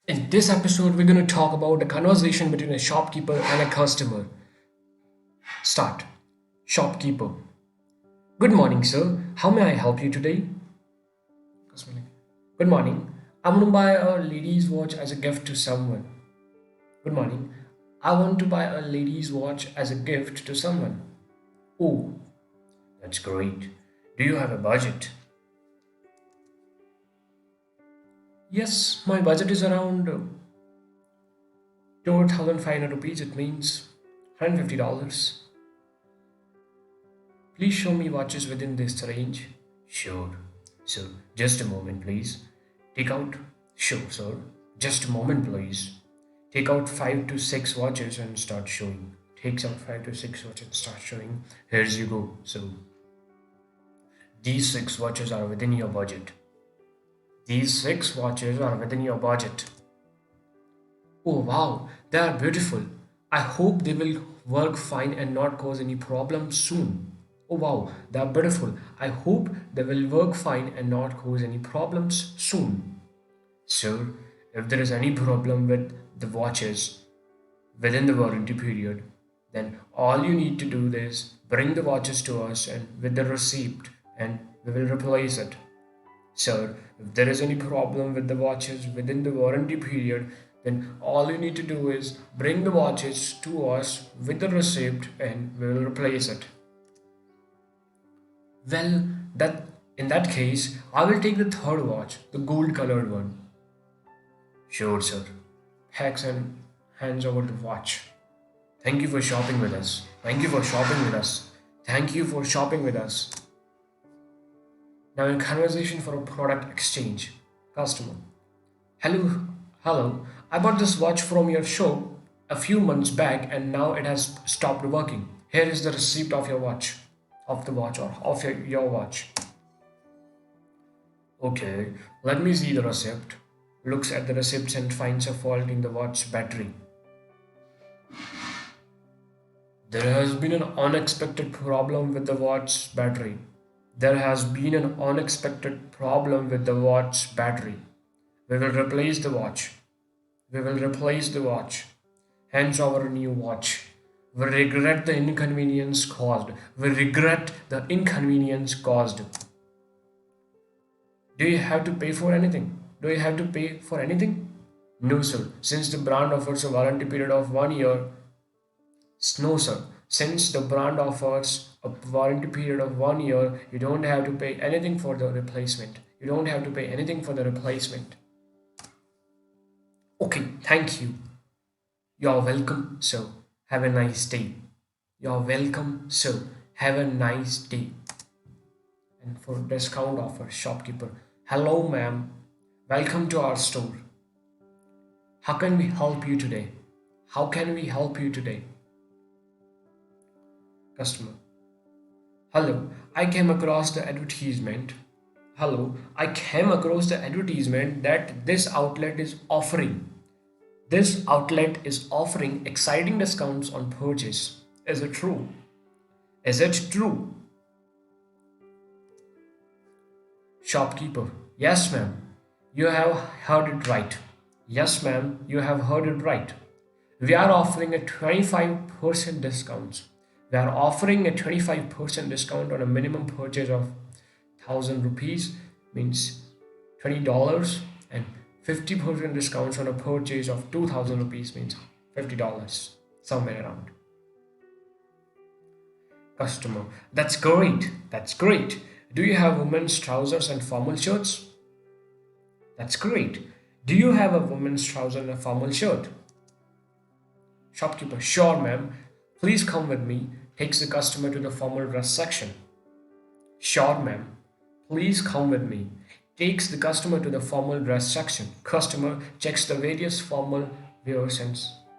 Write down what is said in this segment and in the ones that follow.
In this episode, we're going to talk about a conversation between a shopkeeper and a customer. Start. Shopkeeper. Good morning, sir. How may I help you today? Customer. Good morning. I want to buy a lady's watch as a gift to someone. Good morning. I want to buy a lady's watch as a gift to someone. Oh, that's great. Do you have a budget? Yes, my budget is around 2,500 rupees. It means $150. Please show me watches within this range. Sure. So, just a moment, please. Take out. Sure, sir. Just a moment, please. Take out 5 to 6 watches and start showing. Takes out 5 to 6 watches and start showing. Here's you go. So, these 6 watches are within your budget. These 6 watches are within your budget. Oh wow, they are beautiful. I hope they will work fine and not cause any problems soon. Oh wow, they are beautiful. I hope they will work fine and not cause any problems soon. Sir, if there is any problem with the watches within the warranty period, then all you need to do is bring the watches to us and with the receipt and we will replace it. Sir, if there is any problem with the watches within the warranty period, then all you need to do is bring the watches to us with the receipt and we will replace it. Well, that in that case, I will take the third watch, the gold colored one. Sure, sir. Packs and hands over the watch. Thank you for shopping with us. Thank you for shopping with us. Thank you for shopping with us. Now, in conversation for a product exchange, customer. Hello, hello. I bought this watch from your shop a few months back and now it has stopped working. Here is the receipt of your watch, of the watch or of your watch. Okay, let me see the receipt. Looks at the receipt and finds a fault in the watch battery. There has been an unexpected problem with the watch battery. There has been an unexpected problem with the watch battery. We will replace the watch. We will replace the watch. Hence our new watch. We regret the inconvenience caused. We regret the inconvenience caused. Do you have to pay for anything? Do you have to pay for anything? No, sir. Since the brand offers a warranty period of 1 year, no, sir. Since the brand offers a warranty period of 1 year, you don't have to pay anything for the replacement. You don't have to pay anything for the replacement. Okay, thank you. You're welcome, sir. Have a nice day. You're welcome, sir. Have a nice day. And for discount offer, shopkeeper. Hello, ma'am. Welcome to our store. How can we help you today? How can we help you today? Customer. Hello, I came across the advertisement. Hello, I came across the advertisement that this outlet is offering. This outlet is offering exciting discounts on purchase. Is it true? Is it true? Shopkeeper. Yes, ma'am. You have heard it right. Yes, ma'am. You have heard it right. We are offering a 25% discount. We are offering a 25% discount on a minimum purchase of 1000 rupees, means $20, and 50% discounts on a purchase of 2000 rupees, means $50, somewhere around. Customer. That's great. That's great. Do you have women's trousers and formal shirts? That's great. Do you have a women's trouser and a formal shirt? Shopkeeper. Sure, ma'am. Please come with me. Takes the customer to the formal dress section. Sure, ma'am. Please come with me. Takes the customer to the formal dress section. Customer checks the various formal wears and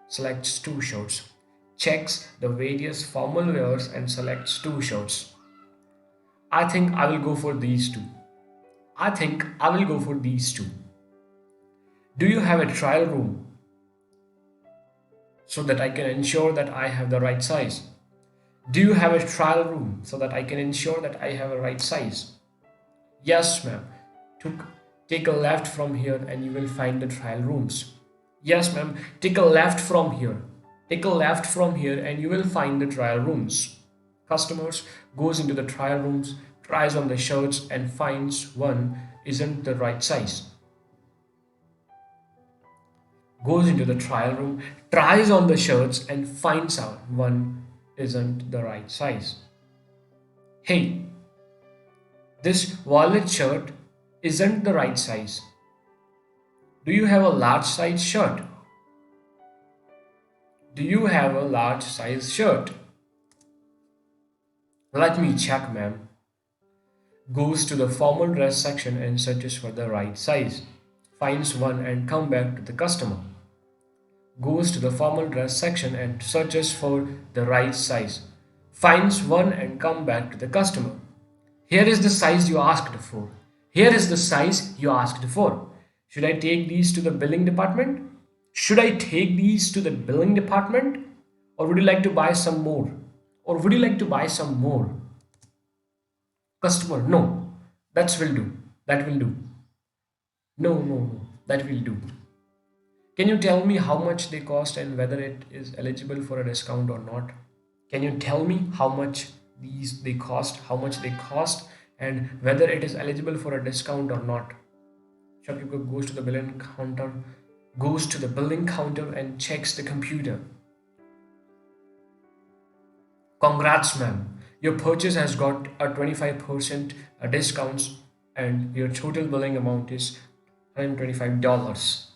selects 2 shirts. Checks the various formal wears and selects 2 shirts. I think I will go for these two. I think I will go for these two. Do you have a trial room so that I can ensure that I have the right size? Do you have a trial room so that I can ensure that I have a right size? Yes, ma'am. Took, Take a left from here and you will find the trial rooms. Yes, ma'am. Take a left from here. Take a left from here and you will find the trial rooms. Customers goes into the trial rooms, tries on the shirts and finds one isn't the right size. Goes into the trial room, tries on the shirts and finds out one isn't the right size. Hey, this violet shirt isn't the right size. Do you have a large size shirt? Do you have a large size shirt? Let me check, ma'am. Goes to the formal dress section and searches for the right size. Finds one and come back to the customer. Goes to the formal dress section and searches for the right size. Finds one and come back to the customer. Here is the size you asked for. Here is the size you asked for. Should I take these to the billing department? Should I take these to the billing department? Or would you like to buy some more? Or would you like to buy some more? Customer, no. That will do. That will do. No, no, no. That will do. Can you tell me how much they cost and whether it is eligible for a discount or not? Can you tell me how much how much they cost, and whether it is eligible for a discount or not? Shopkeeper goes to the billing counter and checks the computer. Congrats, ma'am. Your purchase has got a 25% discount and your total billing amount is $125.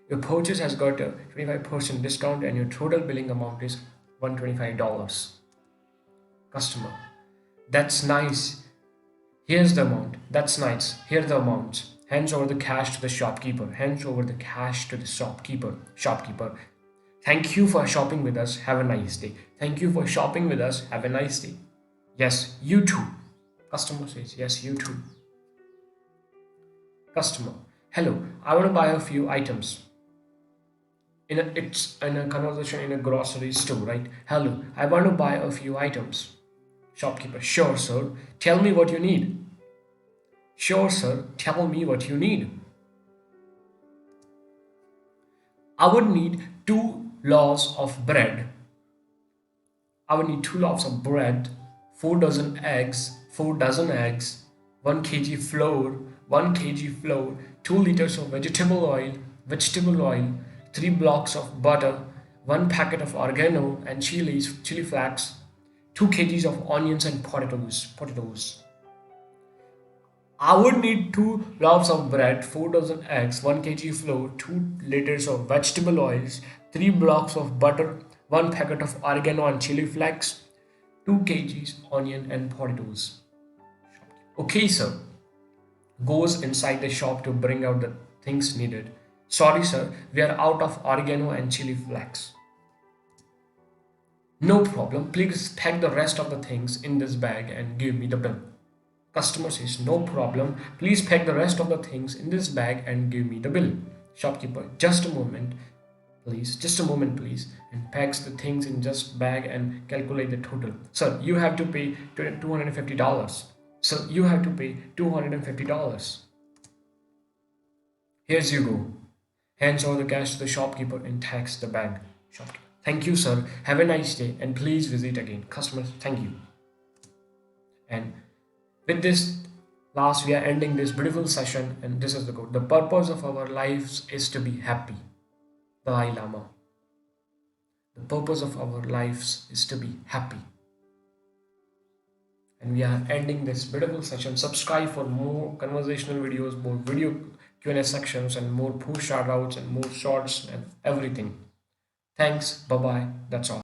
Your purchase has got a 25% discount and your total billing amount is $125. Customer. That's nice. Here's the amount. That's nice. Here's the amount. Hands over the cash to the shopkeeper. Hands over the cash to the shopkeeper. Shopkeeper. Thank you for shopping with us. Have a nice day. Thank you for shopping with us. Have a nice day. Yes, you too. Customer says, yes, you too. Customer. Hello, I want to buy a few items. It's in a conversation in a grocery store, right? Hello, I want to buy a few items. Shopkeeper. Sure, sir. Tell me what you need. Sure, sir. Tell me what you need. I would need 2 loaves of bread. I would need 2 loaves of bread, 4 dozen eggs, 1 kg flour, 1 kg flour, 2 liters of vegetable oil, 3 blocks of butter, 1 packet of oregano and chili flakes, 2 kgs of onions and potatoes. I would need 2 loaves of bread, 4 dozen eggs, 1 kg flour, 2 liters of vegetable oils, 3 blocks of butter, 1 packet of oregano and chili flakes, 2 kgs onion and potatoes. Okay, sir. Goes inside the shop to bring out the things needed. Sorry, sir, we are out of oregano and chili flakes. No problem. Please pack the rest of the things in this bag and give me the bill. Customer says, no problem. Please pack the rest of the things in this bag and give me the bill. Shopkeeper, just a moment, please. Just a moment, please. And packs the things in just bag and calculate the total. Sir, you have to pay $250. Sir, you have to pay $250. Here's you go. Hands over the cash to the shopkeeper and tags the bag. Shopkeeper, thank you, sir. Have a nice day and please visit again. Customers, thank you. And with this last, we are ending this beautiful session, and this is the quote: the purpose of our lives is to be happy. Dalai Lama. The purpose of our lives is to be happy. And we are ending this beautiful session. Subscribe for more conversational videos, more video Q&A sections, and more push shoutouts and more shorts and everything. Thanks. Bye bye. That's all.